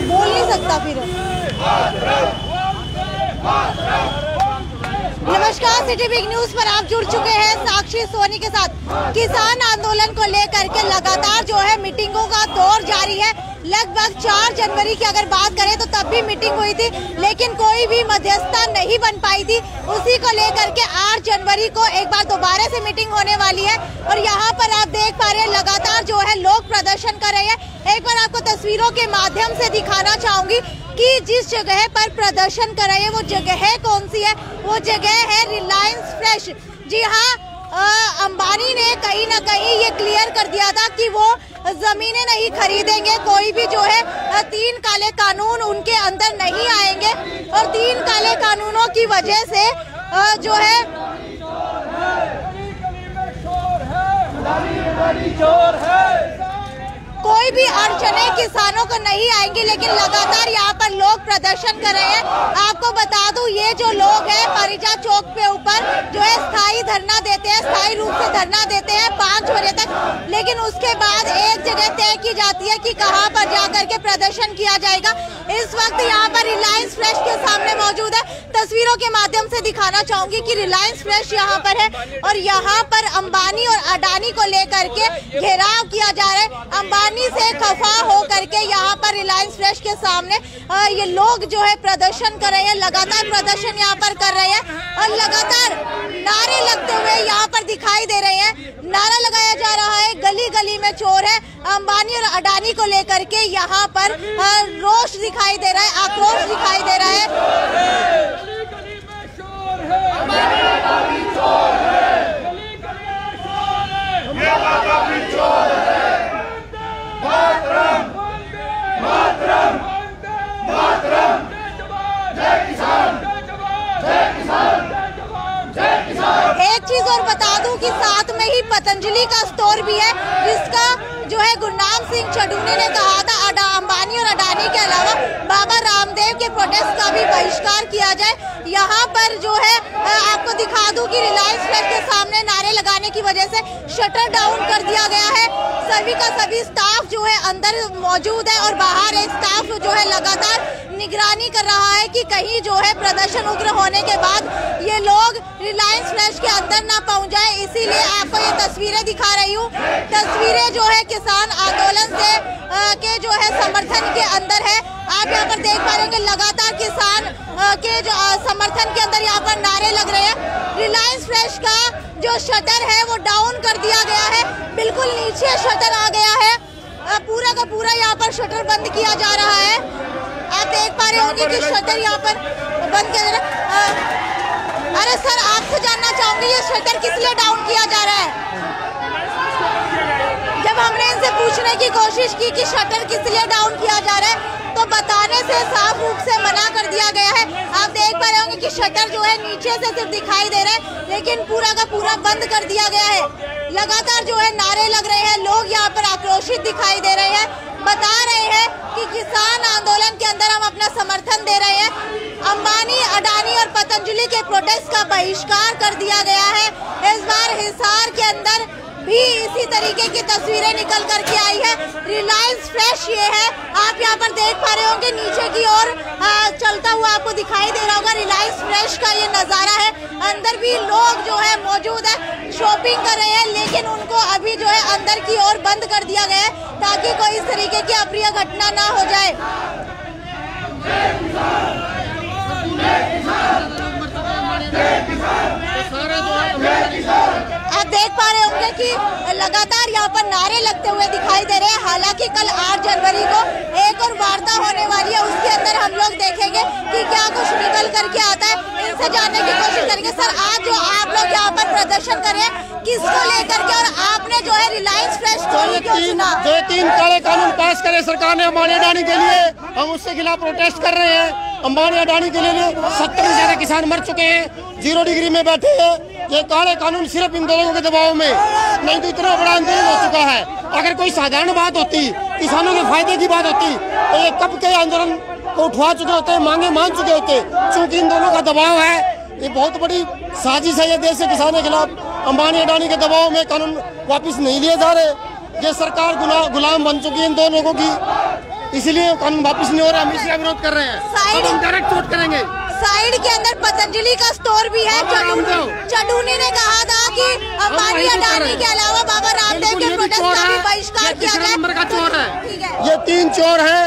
बोल नहीं सकता फिर। नमस्कार, सिटी बिग न्यूज पर आप जुड़ चुके हैं साक्षी सोनी के साथ। किसान आंदोलन को लेकर के लगातार जो है मीटिंगों का दौर जारी है। लगभग 4 जनवरी की अगर बात करें तो तब भी मीटिंग हुई थी, लेकिन कोई भी मध्यस्थता नहीं बन पाई थी। उसी को लेकर के 8 जनवरी को एक बार दोबारा से मीटिंग होने वाली है और यहाँ पर आप देख पा रहे हैं लगातार जो है लोग प्रदर्शन कर रहे हैं। एक बार आपको तस्वीरों के माध्यम से दिखाना चाहूंगी कि जिस जगह पर प्रदर्शन कर रहे हैं वो जगह कौन सी है। वो जगह है रिलायंस फ्रेश। जी हाँ, अंबानी ने कहीं ना कहीं ये क्लियर कर दिया था कि वो जमीनें नहीं खरीदेंगे, कोई भी जो है 3 काले कानून उनके अंदर नहीं आएंगे और 3 काले कानूनों की वजह से जो है कोई भी अड़चने किसानों को नहीं आएंगी। लेकिन लगातार यहाँ पर लोग प्रदर्शन कर रहे हैं। आपको बता दूं, ये जो लोग हैं परिजा चौक पे ऊपर जो है स्थायी धरना देते हैं, स्थायी रूप से धरना देते हैं 5 बजे तक। लेकिन उसके बाद एक जगह तय की जाती है कि कहाँ पर जाकर के प्रदर्शन किया जाएगा। इस वक्त यहाँ पर रिलायंस फ्रेश के सामने मौजूद है। तस्वीरों के माध्यम से दिखाना चाहूंगी कि रिलायंस फ्रेश यहाँ पर है और यहाँ पर अंबानी और अडानी को लेकर के घेराव किया जा रहा है। अंबानी से खफा हो करके यहाँ पर रिलायंस फ्रेश के सामने ये लोग जो है प्रदर्शन कर रहे हैं। लगातार प्रदर्शन यहाँ पर कर रहे हैं और लगातार नारे लगते हुए यहाँ पर दिखाई दे रहे हैं। नारा लगाया जा रहा है, गली गली में चोर है। अंबानी और अडानी को लेकर के यहाँ पर रोष दिखाई दे रहा है, आक्रोश दिखाई दे रहा है। एक चीज और बता दूं कि साथ में ही पतंजलि का स्टोर भी है, जिसका जो है गुरनाम सिंह चढ़ूनी ने कहा था अंबानी और अडानी के अलावा बाबा रामदेव के प्रोटेस्ट का भी बहिष्कार किया जाए। यहाँ पर जो है आपको दिखा दूं कि रिलायंस फ्रेश के सामने नारे लगाने की वजह से शटर डाउन कर दिया गया है। सभी का सभी स्टाफ जो है अंदर मौजूद है और बाहर एक स्टाफ जो है लगातार निगरानी कर रहा है कि कहीं जो है प्रदर्शन उग्र होने के बाद ये लोग रिलायंस फ्रेश के अंदर ना पहुंच जाए। इसीलिए आपको ये तस्वीरें दिखा रही हूँ। तस्वीरें जो है किसान आंदोलन से के जो है समर्थन के अंदर है। आप यहाँ पर देख पा रहे हैं कि लगातार किसान के जो समर्थन के अंदर यहाँ पर नारे लग रहे हैं। रिलायंस फ्रेश का जो शटर है वो डाउन कर दिया गया है, बिल्कुल नीचे शटर आ गया है। पूरा का पूरा यहाँ पर शटर बंद किया जा रहा है। आप देख पा रहे होंगे कि शटर यहाँ पर बंद किया जा रहा है। अरे सर, आपसे जानना चाहूंगी ये शटर किस लिए डाउन किया जा रहा है? जब हमने इनसे पूछने की कोशिश की कि शटर किस लिए डाउन किया जा रहा है तो बताने से साफ रूप से मना कर दिया गया है। आप देख पा रहे होंगे कि शटर जो है नीचे से सिर्फ दिखाई दे रहा है, लेकिन पूरा का पूरा बंद कर दिया गया है। लगातार जो है नारे लग रहे हैं, लोग यहाँ पर आक्रोशित दिखाई दे रहे हैं, बता रहे हैं कि किसान आंदोलन के अंदर हम अपना समर्थन दे रहे हैं। अंबानी, अडानी और पतंजलि के प्रोटेस्ट का बहिष्कार कर दिया गया है। इस बार हिसार के अंदर भी इसी तरीके की तस्वीरें निकल करके आई है। रिलायंस फ्रेश ये है, आप यहाँ पर देख पा रहे होंगे नीचे की ओर चलता हुआ आपको दिखाई दे रहा होगा। रिलायंस फ्रेश का ये नज़ारा है। अंदर भी लोग जो है मौजूद है, शॉपिंग कर रहे हैं, लेकिन उनको अभी जो है अंदर की ओर बंद कर दिया गया है ताकि कोई इस तरीके की अप्रिय घटना ना हो जाए। आप देख पा रहे होंगे कि लगातार यहाँ पर नारे लगते हुए दिखाई दे रहे हैं। हालांकि कल 8 जनवरी को एक और वार्ता होने वाली है, उसके अंदर हम लोग देखेंगे कि क्या कुछ निकल करके आता है। इनसे जानने की कोशिश करेंगे। सर, आज जो आप लोग यहाँ पर प्रदर्शन कर रहे हैं, किसको लेकर के, और आपने जो है रिलायंस फ्रेश को क्यों चुना? जो 3 काले कानून पास करे सरकार ने अंबानी अडानी के लिए, हम उसके खिलाफ प्रोटेस्ट कर रहे हैं। अंबानी अडानी के लिए 70 से ज्यादा किसान मर चुके हैं, 0 डिग्री में बैठे हैं। ये काले कानून सिर्फ इन दोनों के दबाव में, नहीं तो इतना बड़ा आंदोलन हो चुका है। अगर कोई साधारण बात होती, किसानों के फायदे की बात होती, तो ये कब के आंदोलन को उठवा चुके होते, मांगे मान चुके होते। चूंकि इन दोनों का दबाव है, ये बहुत बड़ी साजिश है ये देश के किसानों के खिलाफ। अंबानी अडानी के दबाव में कानून वापस नहीं लिए जा रहे। ये सरकार गुलाम बन चुकी है इन दो लोगों की, इसलिए कानून वापस नहीं हो रहा। हम इसका विरोध कर रहे हैं। अब हम डायरेक्ट वोट करेंगे। साइड के अंदर पतंजलि का स्टोर भी है। चडूनी ने कहा था कि अंबानी अडानी के अलावा बाबा रामदेव के प्रोटेस्ट का भी बहिष्कार किया जाए। नंबर का चोर है ये, 3 चोर है,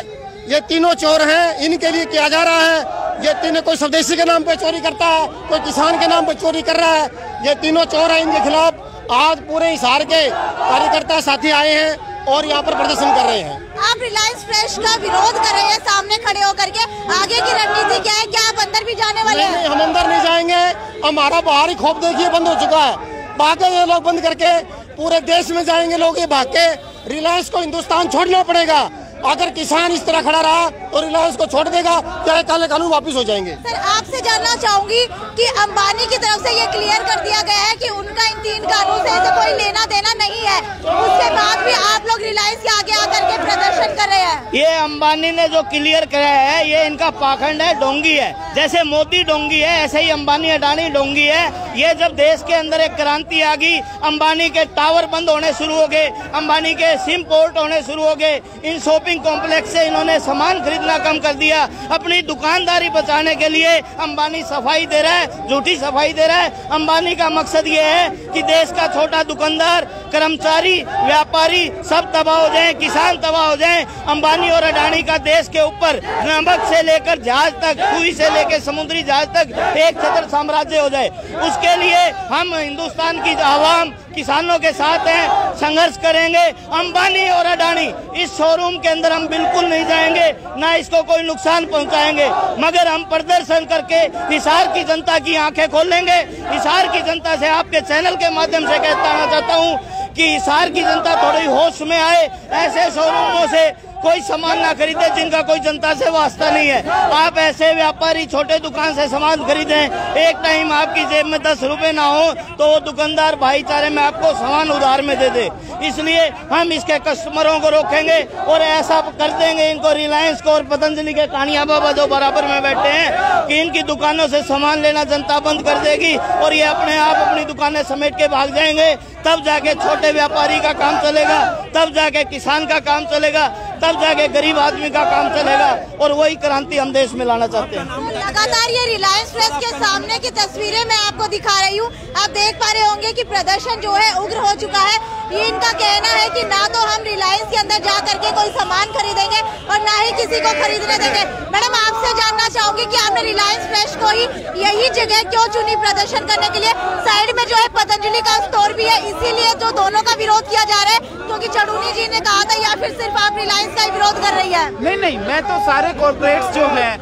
ये तीनों चोर हैं, इनके लिए किया जा रहा है। ये तीनों कोई स्वदेशी के नाम पे चोरी करता है, कोई किसान के नाम पे चोरी कर रहा है। ये तीनों चोर हैं, इनके खिलाफ आज पूरे हिसार के कार्यकर्ता साथी आए हैं और यहाँ पर प्रदर्शन कर रहे हैं। आप रिलायंस फ्रेश का विरोध कर रहे हैं सामने खड़े होकर के, आगे की रणनीति क्या है? क्या आप अंदर भी जाने वाले हैं? नहीं, हम अंदर नहीं जाएंगे। हमारा बाहर ही खौफ देखिए बंद हो चुका है। बाकी ये लोग बंद करके पूरे देश में जाएंगे लोग, ये भाग के। रिलायंस को हिंदुस्तान छोड़ना पड़ेगा। अगर किसान इस तरह खड़ा रहा तो रिलायंस को छोड़ देगा, चाहे काले कानून वापस हो जाएंगे। सर, आपसे जानना चाहूंगी कि अंबानी की तरफ से ये क्लियर कर दिया गया है कि उनका इन 3 कानून से कोई लेना देना नहीं है, उसके बाद भी आप लोग रिलायंस के आगे आकर के प्रदर्शन कर रहे हैं। ये अंबानी ने जो क्लियर कराया है, ये इनका पाखंड है, डोंगी है। जैसे मोदी डोंगी है, ऐसे ही अंबानी अडानी डोंगी है। ये जब देश के अंदर एक क्रांति आ गई, अंबानी के टावर बंद होने शुरू हो गए, अंबानी के सिम पोर्ट होने शुरू हो गए, इन शॉपिंग कॉम्प्लेक्स से इन्होंने सामान खरीदना कम कर दिया। अपनी दुकानदारी बचाने के लिए अंबानी सफाई दे रहा है, झूठी सफाई दे रहा है। अंबानी का मकसद ये है कि देश का छोटा दुकानदार, कर्मचारी, व्यापारी सब तबाह हो जाएं, किसान तबाह हो जाएं। अंबानी और अडानी का देश के ऊपर नमक से लेकर जहाज तक, सुई से लेकर समुद्री जहाज तक एक छत्र साम्राज्य हो जाए। उसके लिए हम हिंदुस्तान की आवाम किसानों के साथ हैं, संघर्ष करेंगे। अंबानी और अडानी इस शोरूम के अंदर हम बिल्कुल नहीं जाएंगे, ना इसको कोई नुकसान पहुंचाएंगे, मगर हम प्रदर्शन करके हिसार की जनता की आंखें खोलेंगे। हिसार की जनता से आपके चैनल के माध्यम से कहना चाहता हूं कि हिसार की जनता थोड़ी होश में आए। ऐसे शोरूमों से कोई सामान ना खरीदे जिनका कोई जनता से वास्ता नहीं है। आप ऐसे व्यापारी छोटे दुकान से सामान खरीदें, एक टाइम आपकी जेब में 10 रुपए ना हो तो वो दुकानदार भाईचारे में आपको सामान उधार में दे दे। इसलिए हम इसके कस्टमरों को रोकेंगे और ऐसा कर देंगे इनको, रिलायंस को और पतंजलि के कानिया बाबा जो बराबर में बैठे हैं, कि इनकी दुकानों से सामान लेना जनता बंद कर देगी और ये अपने आप अपनी दुकानें समेट के भाग जाएंगे। तब जाके छोटे व्यापारी का काम चलेगा, तब जाके किसान का काम चलेगा, तब जाके गरीब आदमी का काम चलेगा। और वही क्रांति हम देश में लाना चाहते हैं। लगातार ये रिलायंस फ्रेश के सामने की तस्वीरें मैं आपको दिखा रही हूँ। आप देख पा रहे होंगे कि प्रदर्शन जो है उग्र हो चुका है। ये इनका कहना है कि ना तो हम रिलायंस के अंदर जा करके कोई सामान खरीदेंगे और ना ही किसी को खरीदने देंगे। मैडम, आपसे जानना चाहूंगी कि आपने रिलायंस फ्रेश को ही यही जगह क्यों चुनी प्रदर्शन करने के लिए? साइड में जो है पतंजलि का स्टोर भी है, इसीलिए जो दोनों का विरोध किया जा रहा है क्योंकि चडूनी जी ने कहा था, या फिर सिर्फ आप रिलायंस का विरोध कर रही है? नहीं, मैं तो सारे कॉर्पोरेट्स जो हैं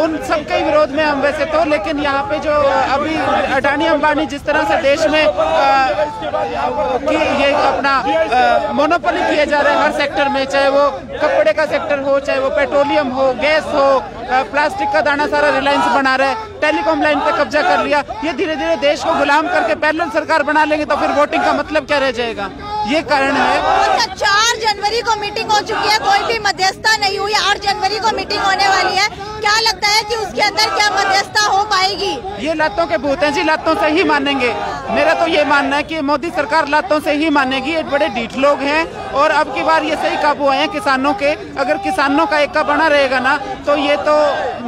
उन सबके विरोध में हम वैसे तो, लेकिन यहाँ पे जो अभी अडानी अंबानी जिस तरह से देश में कि ये अपना मोनोपोली किए जा रहे हैं हर सेक्टर में, चाहे वो कपड़े का सेक्टर हो, चाहे वो पेट्रोलियम हो, गैस हो, प्लास्टिक का दाना सारा रिलायंस बना रहा है, टेलीकॉम लाइन पे कब्जा कर लिया। ये धीरे धीरे देश को गुलाम करके पैरेलल सरकार बना लेंगे तो फिर वोटिंग का मतलब क्या रह जाएगा? ये कारण है। 4 जनवरी को मीटिंग हो चुकी है, कोई भी मध्यस्थता नहीं हुई। 8 जनवरी को मीटिंग होने वाली है। क्या लगता है कि उसके अंदर क्या मध्यस्थता हो पाएगी? ये लातों के भूत हैं जी, लातों से ही मानेंगे। मेरा तो ये मानना है कि मोदी सरकार लातों से ही मानेगी। ये बड़े ढीठ लोग हैं और अब की बार ये सही काबू आए हैं किसानों के। अगर किसानों का एका बना रहेगा ना तो ये तो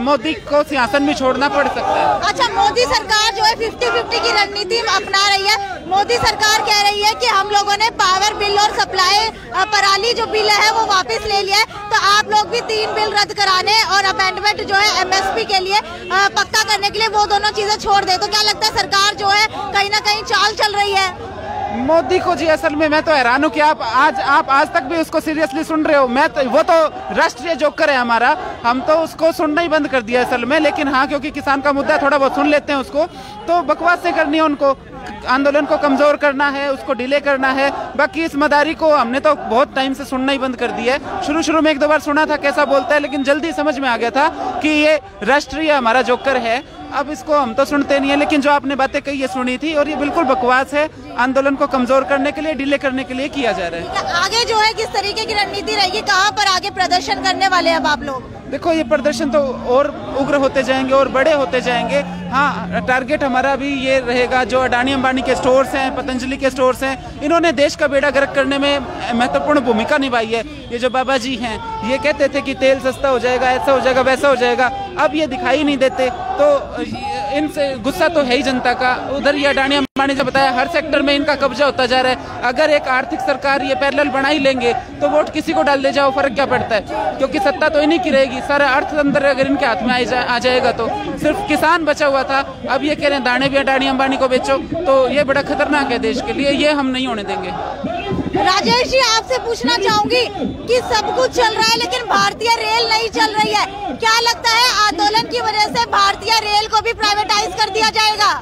मोदी को सिंहासन भी छोड़ना पड़ सकता है। अच्छा, मोदी सरकार जो है 50-50 की रणनीति अपना रही है। मोदी सरकार कह रही है कि हम लोगों ने पावर बिल और सप्लाई पराली जो बिल है वो वापस ले लिया है, तो आप लोग भी 3 बिल रद्द कराने और अमेंडमेंट जो है MSP के लिए पक्का करने के लिए वो दोनों चीजें छोड़ दे। तो क्या लगता है सरकार जो है कहीं ना कहीं चाल चल रही है? मोदी को जी असल में मैं तो हैरान हूँ कि आप आज तक भी उसको सीरियसली सुन रहे हो। वो तो राष्ट्रीय जोकर है हमारा, हम तो उसको सुनना ही बंद कर दिया असल में। लेकिन हाँ, क्योंकि किसान का मुद्दा थोड़ा बहुत सुन लेते हैं उसको, तो बकवास से करनी है उनको, आंदोलन को कमजोर करना है, उसको डिले करना है। बाकी इस मदारी को हमने तो बहुत टाइम से सुनना ही बंद कर दिया है। शुरू में 1-2 बार सुना था कैसा बोलता है, लेकिन जल्दी समझ में आ गया था कि ये राष्ट्रीय हमारा जोकर है। अब इसको हम तो सुनते नहीं है, लेकिन जो आपने बातें कही ये सुनी थी और ये बिल्कुल बकवास है। आंदोलन को कमजोर करने के लिए, डिले करने के लिए किया जा रहा है। आगे जो है किस तरीके की रणनीति रहेगी, कहाँ पर आगे प्रदर्शन करने वाले हैं अब आप लोग? देखो, ये प्रदर्शन तो और उग्र होते जाएंगे और बड़े होते जाएंगे। हाँ, टारगेट हमारा भी ये रहेगा, जो अडानी अंबानी के स्टोर्स हैं, पतंजलि के स्टोर्स हैं, इन्होंने देश का बेड़ा गर्क करने में महत्वपूर्ण भूमिका निभाई है। ये जो बाबा जी हैं, ये कहते थे कि तेल सस्ता हो जाएगा, ऐसा हो जाएगा, वैसा हो जाएगा, अब ये दिखाई नहीं देते, तो इनसे गुस्सा तो है ही जनता का। उधर ये अडानी अंबानी ने बताया, हर सेक्टर में इनका कब्जा होता जा रहा है। अगर एक आर्थिक सरकार ये पैरेलल बना ही लेंगे तो वोट किसी को डाल दे जाओ, फर्क क्या पड़ता है, क्योंकि सत्ता तो इन्हीं की रहेगी। सारा अर्थतंत्र अगर इनके हाथ में आ जाएगा तो सिर्फ किसान बचा हुआ था, अब ये कह रहे हैं दाने भी अडानी अंबानी को बेचो, तो ये बड़ा खतरनाक है देश के लिए, ये हम नहीं होने देंगे। राजेश जी, आपसे पूछना चाहूंगी कि सब कुछ चल रहा है लेकिन भारतीय रेल नहीं चल रही है, क्या लगता है आंदोलन की वजह से भारतीय रेल को भी प्राइवेटाइज कर दिया जाएगा?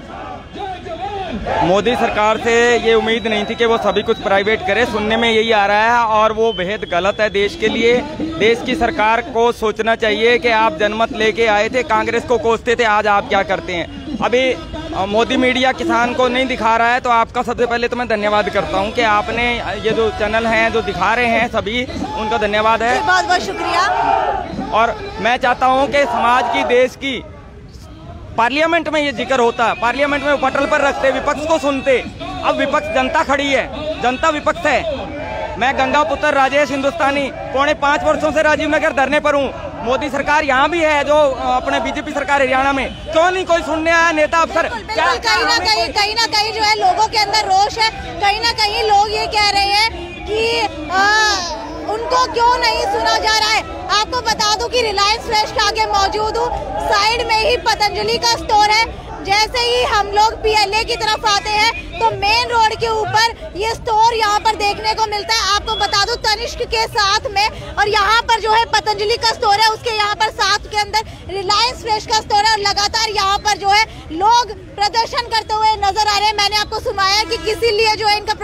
मोदी सरकार से ये उम्मीद नहीं थी कि वो सभी कुछ प्राइवेट करे, सुनने में यही आ रहा है और वो बेहद गलत है देश के लिए। देश की सरकार को सोचना चाहिए कि आप जनमत लेके आए थे, कांग्रेस को कोसते थे, आज आप क्या करते हैं। अभी मोदी मीडिया किसान को नहीं दिखा रहा है, तो आपका सबसे पहले तो मैं धन्यवाद करता हूं कि आपने ये जो चैनल हैं जो दिखा रहे हैं सभी, उनका धन्यवाद है, बहुत बहुत शुक्रिया। और मैं चाहता हूं कि समाज की, देश की, पार्लियामेंट में ये जिक्र होता, पार्लियामेंट में पटल पर रखते, विपक्ष को सुनते। अब विपक्ष जनता खड़ी है, जनता विपक्ष है। मैं गंगा पुत्र राजेश हिंदुस्तानी पौने 5 वर्षों से राजीव नगर धरने पर हूँ। मोदी सरकार यहाँ भी है, जो अपने बीजेपी सरकार हरियाणा में, क्यों नहीं कोई सुनने आया नेता अफसर? कहीं ना कहीं जो है लोगों के अंदर रोष है, कहीं ना कहीं लोग ये कह रहे हैं कि उनको क्यों नहीं सुना जा रहा है। आपको बता दूं कि रिलायंस फ्रेश के आगे मौजूद हूँ, साइड में ही पतंजलि का स्टोर है। जैसे ही हम लोग पीएलए की तरफ आते हैं तो मेन रोड के ऊपर ये स्टोर यहाँ पर देखने को मिलता है। आपको बता दूं तनिष्क के साथ में, और यहाँ पर जो है पतंजलि का स्टोर है, उसके यहाँ पर साथ के अंदर रिलायंस फ्रेश का स्टोर है, और लगातार यहाँ पर जो है लोग प्रदर्शन करते हुए नजर आ रहे हैं। मैंने आपको सुनाया कि किसी लिए जो है इनका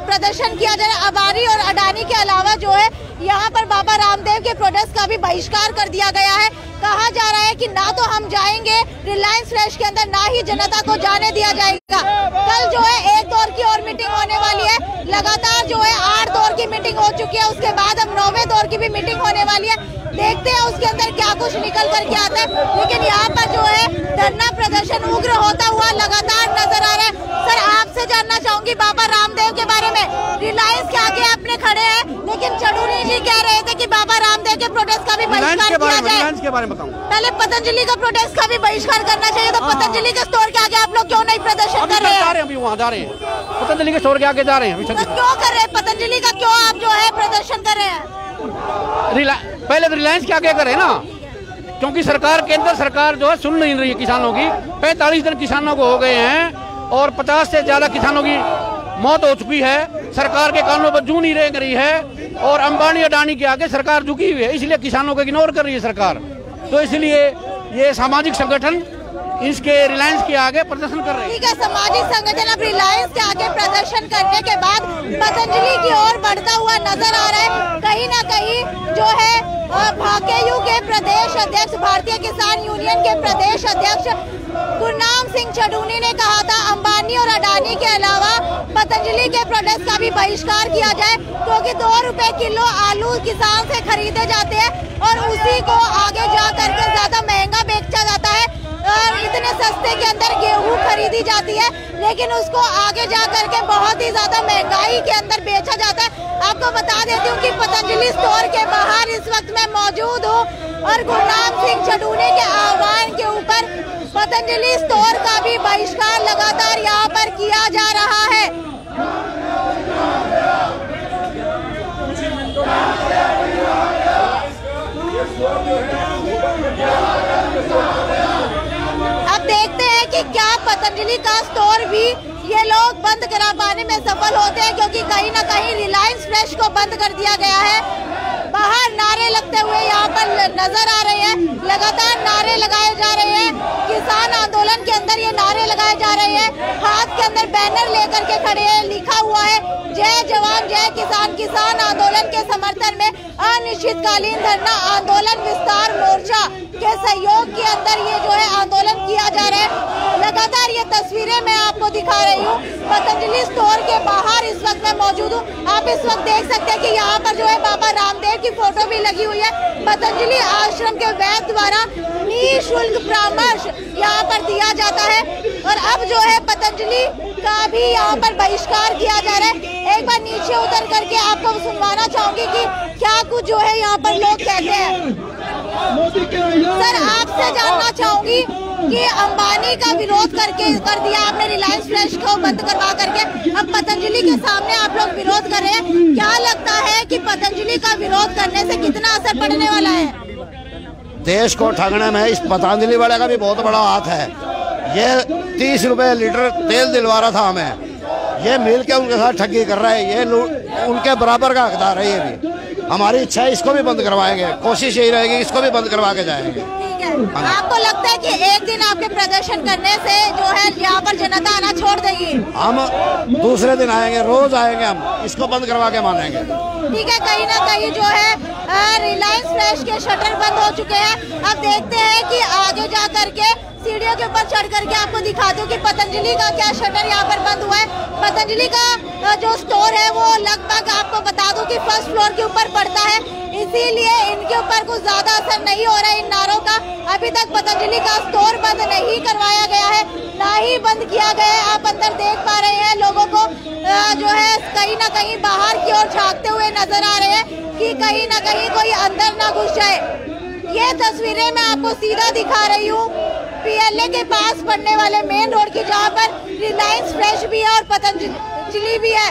प्रदर्शन किया जा रहा है। अंबानी और अडानी के अलावा जो है यहाँ पर बाबा रामदेव के प्रोडक्ट्स का भी बहिष्कार कर दिया गया है। कहा जा रहा है कि ना तो हम जाएंगे रिलायंस फ्रेश के अंदर, ना ही जनता को जाने दिया जाएगा। कल जो है 1 दौर की और मीटिंग होने वाली है, लगातार जो है 8 दौर की मीटिंग हो चुकी है, उसके बाद अब 9वें दौर की भी मीटिंग होने वाली है। देखते हैं उसके अंदर क्या कुछ निकल करके आता है। लेकिन यहाँ पर जो है धरना प्रदर्शन उग्र होता हुआ लगातार नजर आ रहा है। सर, आपसे जानना चाहूंगी बाबा रामदेव के बारे में। रिलायंस के आगे अपने खड़े हैं, लेकिन चढ़ूनी जी कह रहे थे कि बाबा रामदेव के प्रोडक्ट्स का भी बहिष्कार किया जाए। पहले पतंजलि का प्रोडक्ट्स का भी बहिष्कार करना चाहिए, तो पतंजलि के स्टोर के आगे आप लोग क्यों नहीं प्रदर्शन कर रहे हैं? अभी वहाँ जा रहे हैं, पतंजलि के स्टोर के आगे जा रहे हैं। तो क्यों कर रहे हैं पतंजलि का, क्यों आप जो है प्रदर्शन कर रहे हैं? पहले तो रिलायंस के आगे करे ना, क्योंकि सरकार, केंद्र सरकार जो है सुन नहीं रही है किसानों की। 45 दिन किसानों को हो गए हैं और 50 से ज्यादा किसानों की मौत हो चुकी है। सरकार के कानों पर जू नहीं रह रही है, और अंबानी अडानी के आगे सरकार झुकी हुई है, इसलिए किसानों को इग्नोर कर रही है सरकार। तो इसलिए ये सामाजिक संगठन इसके रिलायंस के आगे प्रदर्शन कर रहे हैं। ठीक है, सामाजिक संगठन अब रिलायंस के आगे प्रदर्शन करने के बाद पतंजलि की ओर बढ़ता हुआ नजर आ रहा है। कहीं ना कहीं जो है भाकेयू के प्रदेश अध्यक्ष, भारतीय किसान यूनियन के प्रदेश अध्यक्ष गुरनाम सिंह चढ़ूनी ने कहा था अंबानी और अडानी के अलावा पतंजलि के प्रोडक्ट्स का भी बहिष्कार किया जाए, क्योंकि 2 रुपए किलो आलू किसान से खरीदे जाते हैं और उसी को आगे जा करके ज्यादा महंगा बेचा जाता है। इतने सस्ते के अंदर गेहूं खरीदी जाती है, लेकिन उसको आगे जा करके बहुत ही ज्यादा महंगाई के अंदर बेचा जाता है। आपको बता देती हूँ कि पतंजलि स्टोर के बाहर इस वक्त मैं मौजूद हूँ, और गुरनाम सिंह चढ़ूनी के आह्वान के ऊपर पतंजलि स्टोर का भी बहिष्कार लगातार यहाँ पर किया जा रहा है। अब देखते हैं कि क्या पतंजलि का स्टोर भी ये लोग बंद करा पाने में सफल होते हैं, क्योंकि कहीं ना कहीं रिलायंस फ्रेश को बंद कर दिया गया है। बाहर नारे लगते हुए यहाँ पर नजर आ रहे हैं, लगातार नारे लगाए जा रहे हैं। किसान आंदोलन के अंदर ये नारे लगाए जा रहे हैं, हाथ के अंदर बैनर लेकर के खड़े हैं, लिखा हुआ है जय जवान जय किसान। किसान आंदोलन के समर्थन में अनिश्चितकालीन धरना आंदोलन विस्तार मोर्चा के सहयोग के अंदर ये जो है आंदोलन किया जा रहा है। लगातार ये तस्वीरें मैं आपको दिखा रही हूँ। पतंजलि स्टोर के बाहर इस वक्त मैं मौजूद हूँ। आप इस वक्त देख सकते हैं कि यहाँ पर जो है बाबा रामदेव की फोटो भी लगी हुई है। पतंजलि आश्रम के वैद्य द्वारा निःशुल्क परामर्श यहाँ पर दिया जाता है और अब जो है पतंजलि का भी यहाँ पर बहिष्कार किया जा रहा है। एक बार नीचे उतर करके आपको सुनवाना चाहूंगी कि क्या कुछ जो है यहाँ पर लोग कहते हैं। सर, आपसे जानना चाहूंगी कि अंबानी का विरोध कर दिया आपने, रिलायंस फ्रेश को बंद करवा करके, अब पतंजलि के सामने आप लोग विरोध कर रहे हैं। क्या लगता है कि पतंजलि का विरोध करने से कितना असर पड़ने वाला है? देश को ठगने में इस पतंजलि वाले का भी बहुत बड़ा हाथ है। ये 30 रुपए लीटर तेल दिलवा रहा था हमें, ये मिल के उनके साथ ठगी कर रहा है। ये उनके बराबर का हकदार है। ये भी हमारी इच्छा है, इसको भी बंद करवाएंगे। कोशिश यही रहेगी, इसको भी बंद करवा के जाएंगे। ठीक है। आपको लगता है कि एक दिन आपके प्रदर्शन करने से जो है यहाँ पर जनता आना छोड़ देगी? हम दूसरे दिन आएंगे, रोज आएंगे, हम इसको बंद करवा के मानेंगे। ठीक है। कहीं ना कहीं जो है रिलायंस फ्रेश के शटर बंद हो चुके हैं। अब देखते हैं कि आगे जा करके सीढ़ियों के ऊपर चढ़ करके आपको दिखा दूं कि पतंजलि का क्या शटर यहाँ पर बंद हुआ है। पतंजलि का जो स्टोर है वो लगभग आपको बता दूं कि फर्स्ट फ्लोर के ऊपर पड़ता है, इसीलिए इनके ऊपर कुछ ज्यादा असर नहीं हो रहा है इन नारों का। अभी तक पतंजलि का स्टोर बंद नहीं करवाया गया है, ना ही बंद किया गया है। आप अंदर देख पा रहे हैं लोगों को जो है कहीं ना कहीं बाहर की ओर झांकते हुए नजर आ रहे हैं कि कहीं ना कहीं कोई अंदर ना घुस जाए। ये तस्वीरें मैं आपको सीधा दिखा रही हूँ PLA के पास पड़ने वाले मेन रोड की, जहाँ पर रिलायंस फ्रेश भी है और पतंजलि भी है।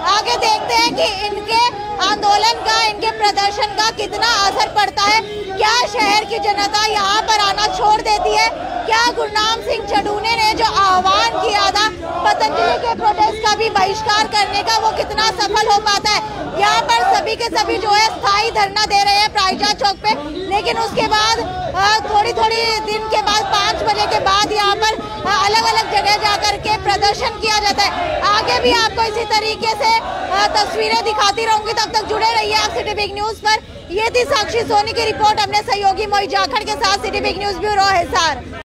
आगे देखते हैं कि इनके आंदोलन का, इनके प्रदर्शन का कितना असर पड़ता है। क्या शहर की जनता यहाँ पर आना छोड़ देती है? क्या गुरनाम सिंह चढ़ूने ने जो आह्वान किया था पतंजलि के प्रोटेस्ट का भी बहिष्कार करने का, वो कितना सफल हो पाता है? यहाँ पर सभी के सभी जो है स्थायी धरना दे रहे हैं प्राइजा चौक पे, लेकिन उसके बाद थोड़ी दिन के बाद 5 बजे के बाद यहाँ पर अलग अलग जगह जाकर के प्रदर्शन किया जाता है। आगे भी आपको इसी तरीके से तस्वीरें दिखाती रहूंगी, तब तक जुड़े रहिए आप सिटी बिग न्यूज पर। ये थी साक्षी सोनी की रिपोर्ट, हमने सहयोगी मोहित जाखड़ के साथ, city big news bureau Hisar.